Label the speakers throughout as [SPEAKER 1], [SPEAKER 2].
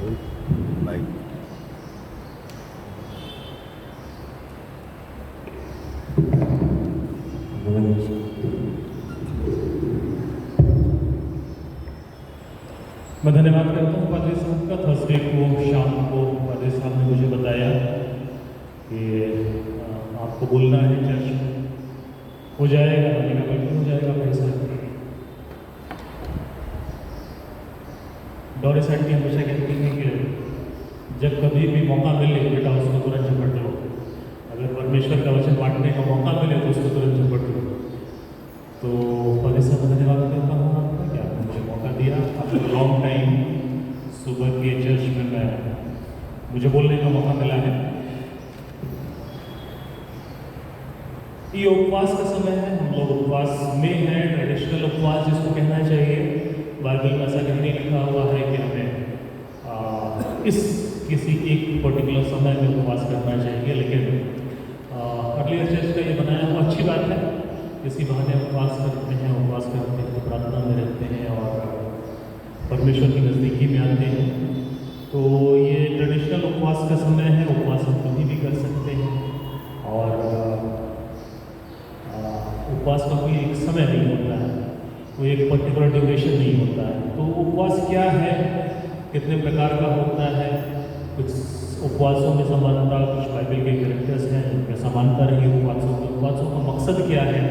[SPEAKER 1] Bike
[SPEAKER 2] मैं धन्यवाद करता हूँ पादरी साहब का। थर्सडे को शाम को पादरी साहब ने मुझे बताया कि आपको बोलना है चर्च में, हो जाएगा। मैंने कहा बिल्कुल हो जाएगा भाई साहब। डोरिस आंटी हमेशा कहती हैं कि जब कभी भी मौका मिले बेटा उसको तुरंत झपट लो। अगर परमेश्वर का वचन बांटने का मौका मिले तो उसको तुरंत झपट लो। तो पादरी साहब धन्यवाद करता हूँ आपका कि आपने मुझे मौका दिया। आफ्टर लॉन्ग टाइम सुबह के चर्च में मुझे बोलने का मौका मिला है। ये उपवास का समय है, हम लोग उपवास में हैं। ट्रेडिशनल उपवास जिसको कहना चाहिए, बाइबल में ऐसा कहीं नहीं लिखा हुआ है कि हमें इस किसी एक पर्टिकुलर समय में उपवास करना चाहिए, लेकिन अर्लियर चर्च का ये बनाया हुआ अच्छी बात है। इसी बहाने उपवास करते हैं, उपवास करते हैं, प्रार्थना में रहते हैं और परमेश्वर की नज़दीकी में आते हैं। तो ये ट्रेडिशनल उपवास का समय है। उपवास हम कभी भी कर सकते हैं और उपवास का कोई एक समय नहीं होता है, कोई एक पर्टिकुलर ड्यूरेशन नहीं होता है। तो उपवास क्या है, कितने प्रकार का होता है, कुछ उपवासों में समानता, कुछ बाइबल के कैरेक्टर्स हैं जिनमें समानता रही उपवासों का मकसद क्या है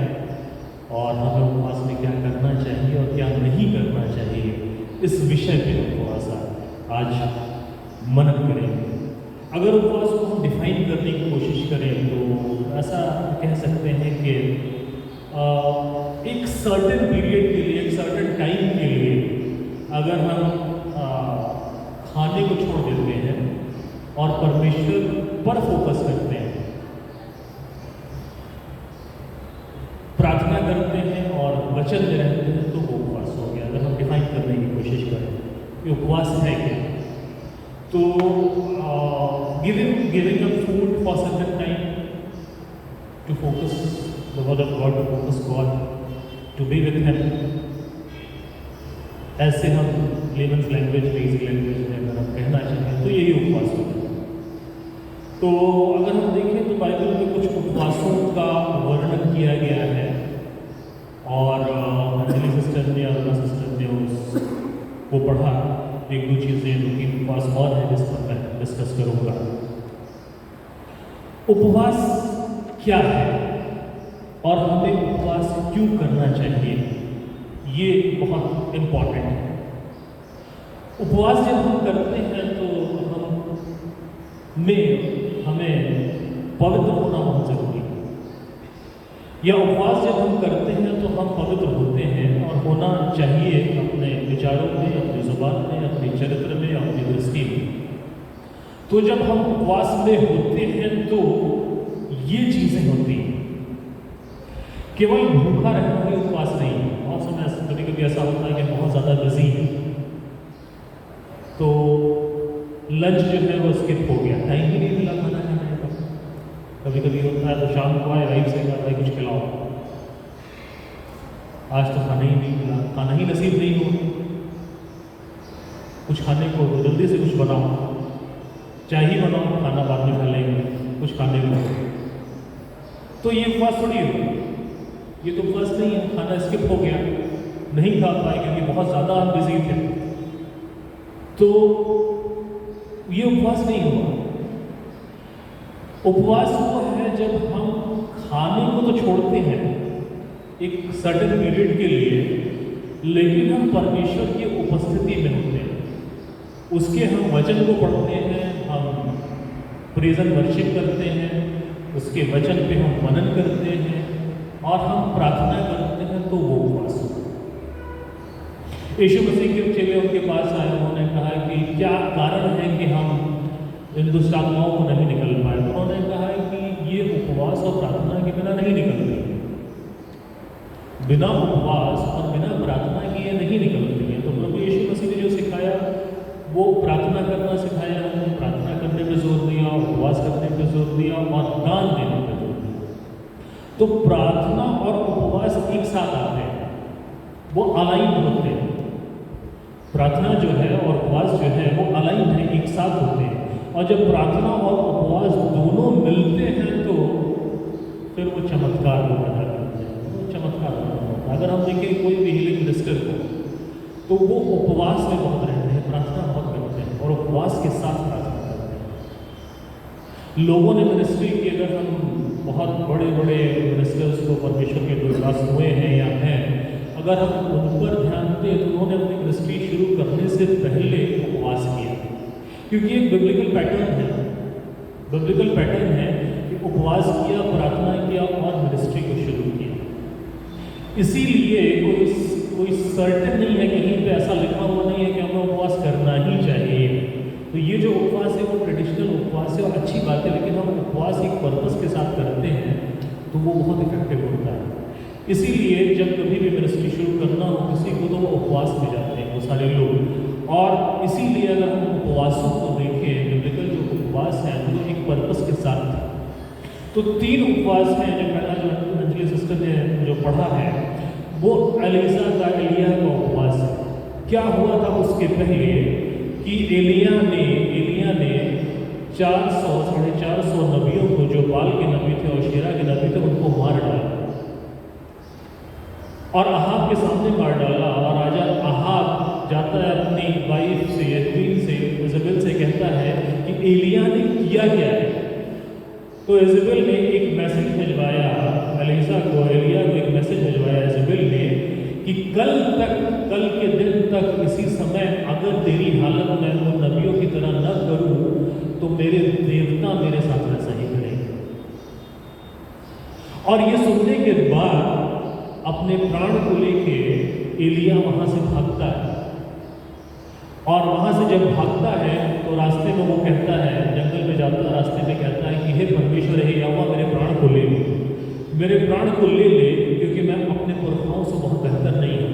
[SPEAKER 2] और हमें उपवास में क्या करना चाहिए और क्या नहीं करना चाहिए, इस विषय पे हम थोड़ा सा आज मनन करेंगे। अगर उपवास को हम डिफाइन करने की कोशिश करें तो ऐसा कह सकते हैं कि एक सर्टेन पीरियड के लिए, एक सर्टेन टाइम के लिए अगर हम खाने को छोड़ देते हैं और परमेश्वर पर फोकस करते हैं, प्रार्थना करते हैं और वचन में रहते हैं, तो वो उपवास हो गया। अगर हम डिफाइन करने की कोशिश करें कि उपवास है क्या, तो giving a food for certain time to focus the word of God, to focus God, to be with him, ऐसे हम लेमन्स लैंग्वेज, बेसिक लैंग्वेज में अगर हम कहना चाहें तो यही उपवास होता है। तो अगर हम देखें तो बाइबल में कुछ उपवासों का वर्णन किया गया है और अंजलि सिस्टर ने, अरुणा सिस्टर ने उसको पढ़ा। एक दो चीज़ें, दो तीन उपवास और है जिस पर मैं डिस्कस करूँगा। उपवास क्या है और हमें उपवास क्यों करना चाहिए, ये बहुत इम्पॉर्टेंट है। उपवास जब हम करते हैं तो हमें पवित्र होना बहुत जरूरी है। या उपवास जब हम करते हैं तो हम पवित्र होते हैं और होना चाहिए अपने विचारों में, अपनी जुबान में, अपने चरित्र में, अपनी दृष्टि में। तो जब हम उपवास में होते हैं तो ये चीज़ें होती हैं। केवल भूखा रहना ही उपवास नहीं है। बहुत समय कभी कभी ऐसा होता है कि बहुत ज़्यादा बिजी है तो लंच जो है वो स्किप हो गया, टाइम ही नहीं मिला खाना खाने का। कभी कभी होता है तो शाम को आए, वाइफ से कहा भाई कुछ खिलाओ, आज तो खाना ही नहीं मिला, खाना ही नसीब नहीं हुआ, कुछ खाने को तो जल्दी से कुछ बनाओ, चाय ही बनाओ, खाना बाद में खा लेंगे, कुछ खाने को। तो ये उपवास थोड़ी हो, ये तो उपवास नहीं है। खाना स्किप हो गया, नहीं खा पाए क्योंकि बहुत ज़्यादा हम बिजी थे, तो ये उपवास नहीं हुआ। उपवास वो है जब हम खाने को तो छोड़ते हैं एक सर्टेन पीरियड के लिए, लेकिन हम परमेश्वर की उपस्थिति में होते हैं, उसके हम वचन को पढ़ते हैं, हम प्रेज़ एंड वर्शिप करते हैं, उसके वचन पे हम मनन करते हैं और हम प्रार्थना करते हैं, तो वो उपवास होता है। यीशु मसीह के चेले उनके पास आए, उन्होंने कहा कि क्या कारण है कि हम इन दुष्ट आत्माओं को नहीं निकल पाए। तो उन्होंने कहा कि ये उपवास और प्रार्थना के बिना नहीं निकलती, बिना उपवास और बिना प्रार्थना के ये नहीं निकलती है। तो प्रभु यीशु मसीह ने जो सिखाया वो प्रार्थना करना सिखाया, प्रार्थना करने पर जोर दिया, उपवास करने पर जोर दिया और दान देने पर जोर दिया। तो प्रार्थना और उपवास एक साथ आते हैं, वो अलाइन होते हैं। प्रार्थना जो है और उपवास जो है वो अलाइन है, और जब प्रार्थना और उपवास दोनों मिलते हैं तो फिर वो चमत्कार को पैदा करते हैं, वो चमत्कार होता है। अगर हम देखें कोई भी हीलिंग मिनिस्टर को, तो वो उपवास में बहुत रहते हैं, प्रार्थना बहुत करते हैं और उपवास के साथ प्रार्थना करते हैं। लोगों ने मिनिस्ट्री की, अगर हम बहुत बड़े बड़े मिनिस्टर्स को परमेश्वर के द्वारा हुए हैं या हैं, अगर हम उन पर ध्यान दें तो उन्होंने अपनी मिनिस्ट्री शुरू करने से पहले उपवास किया, क्योंकि एक बिब्लिकल पैटर्न है, बिब्लिकल पैटर्न है कि उपवास किया, प्रार्थना किया और मिनिस्ट्री को शुरू किया। इसीलिए कोई सर्टेन नहीं है, कहीं पे ऐसा लिखा हुआ नहीं है कि हमें उपवास करना ही चाहिए। तो ये जो उपवास है वो ट्रेडिशनल उपवास है और अच्छी बात है, लेकिन हम उपवास एक पर्पस के साथ करते हैं तो वो बहुत इफेक्टिव होता है। इसीलिए जब कभी भी मिनिस्ट्री शुरू करना हो किसी को तो वो उपवास में जाते हैं वो सारे लोग। और इसीलिए अगर हम उपवासों को देखें, बिब्लिकल जो उपवास है वो एक पर्पस के साथ था। तो 3 उपवास हैं। जो पहला जो अंजलि सिस्टर ने जो पढ़ा है वो एलिसा का, एलिया का उपवास है। क्या हुआ था उसके पहले कि एलिया ने 400 साढ़े 400 नबियों को, जो बाल के नबी थे और शेरा के नबी थे, उनको मार डाला और अहाब के सामने मार डाला। और राजा अहाब जाता है अपनी वाइफ से, यजबील से, इज़बेल से कहता है कि एलिया ने किया क्या है। तो इज़बेल ने एक मैसेज भिजवाया एलिसा को, एलिया को एक मैसेज भिजवाया इज़बेल ने कि कल के दिन तक इसी समय अगर तेरी हालत में वो नबियों की तरह न करूं तो मेरे देवता मेरे साथ ऐसा ही करेंगे। और ये सुनने के बाद अपने प्राण को लेके एलिया वहां से भागता है। और वहां से जब भागता है तो रास्ते में वो कहता है, जंगल में जाता है, रास्ते में कहता है कि हे परमेश्वर, हे यहोवा, मेरे प्राण को ले ले, मेरे प्राण को ले ले, क्योंकि मैं अपने पुरखाओं से बहुत बेहतर नहीं हूं।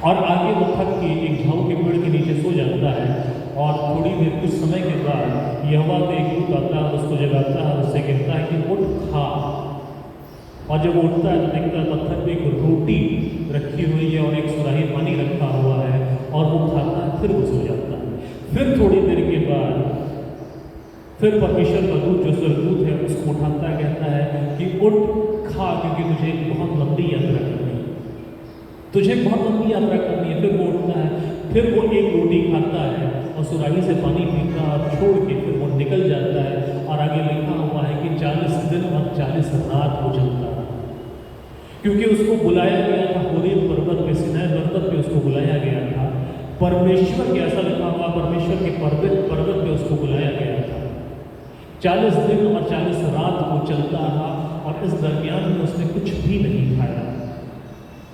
[SPEAKER 2] और आगे वो थक के एक झाऊ के पेड़ के नीचे सो जाता है। और थोड़ी देर, कुछ समय के बाद यहोवा का एक दूत आता है, उसको जगाता है, उससे कहता है कि उठ खा। और जब वो उठता है तो देखता है पत्थर पे एक रोटी रखी हुई है और एक सुराही पानी रखा हुआ है, और वो खाता है, फिर वो सो जाता है। फिर थोड़ी देर के बाद फिर परमेश्वर का दूत, जो स्वर्गदूत है, उसको उठाता है, कहता है कि उठ खा, क्योंकि तुझे एक बहुत लंबी यात्रा करनी है, तुझे बहुत लंबी यात्रा करनी है। फिर वो उठता है, फिर वो एक रोटी खाता है और सुराही से पानी पीता और छोड़ के फिर वो निकल जाता है। और आगे लिखा हुआ है कि 40 दिन और 40 रात वो चलता है, क्योंकि उसको बुलाया गया था होरेब पर्वत पे, सिनाई पर्वत पे उसको बुलाया गया था। परमेश्वर के, ऐसा लिखा हुआ, परमेश्वर के पर्वत पे उसको बुलाया गया था। 40 दिन और 40 रात वो चलता रहा और इस दरमियान में उसने कुछ भी नहीं खाया।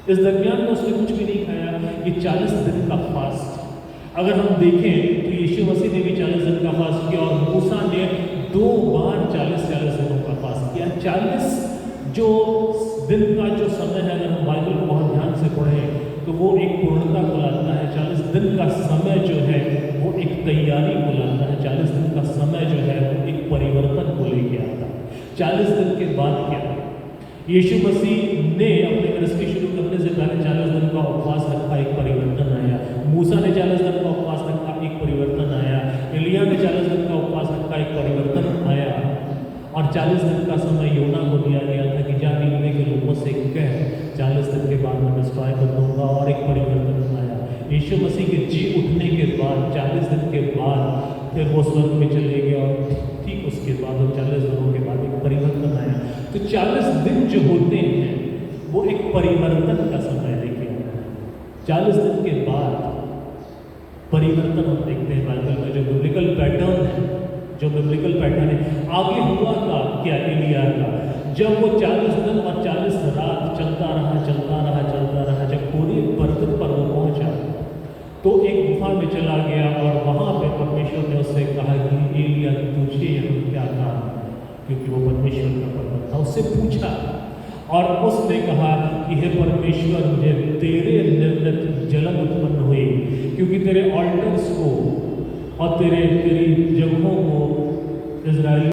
[SPEAKER 2] इस दरमियान में उसने कुछ भी नहीं खाया। ये 40 दिन का फास्ट, अगर हम देखें तो यीशु मसीह ने भी 40 दिन का फास्ट किया और मूसा ने 2 बार 40 दिनों का फास्ट किया। 40 जो दिन का जो समय है, अगर हम बाइबल को बहुत ध्यान से पढ़ें तो वो एक पूर्णता को लाता है। 40 दिन का समय जो है वो एक तैयारी को लाता है। 40 दिन का समय जो है वो एक परिवर्तन को लेके आता है। 40 दिन के बाद क्या है? यीशु मसीह ने अपने मिनिस्ट्री शुरू करने से पहले 40 दिन का उपवास रखा, एक परिवर्तन आया। मूसा ने 40 दिन का उपवास रखा, एक परिवर्तन आया। एलिया ने 40 दिन का उपवास रखा, एक परिवर्तन आया। और 40 दिन का समय योना को दिया गया था कि जा नीनिवे के लोगों से कह 40 दिन के बाद मैं डिस्ट्रॉय कर दूंगा, और एक परिवर्तन आया। यीशु मसीह के जी उठने के बाद 40 दिन के बाद फिर वो स्वर्ग में चले गए और ठीक उसके बाद वो 40 दिनों के बाद एक परिवर्तन आया। तो 40 दिन जो होते हैं वो एक परिवर्तन का समय देखिए। 40 दिन के बाद परिवर्तन हम देखते हैं बाइबल में, जो बिब्लिकल पैटर्न है, जो बिब्लिकल पैटर्न है। आगे हुआ था क्या एलिया का, जब वो 40 दिन और 40 रात चलता रहा। जब होरेब पर्वत पर वो पहुंचा तो एक गुफा में चला गया और वहां पे परमेश्वर ने उससे कहा कि एलिया तुझे यहाँ क्या काम है, क्योंकि वो परमेश्वर का पर्वत था। उससे पूछा और उसने कहा कि हे परमेश्वर, मुझे तेरे निर्मित जलन उत्पन्न हुई, क्योंकि तेरे ऑल्टर्स को और तेरी जगहों को इजराइल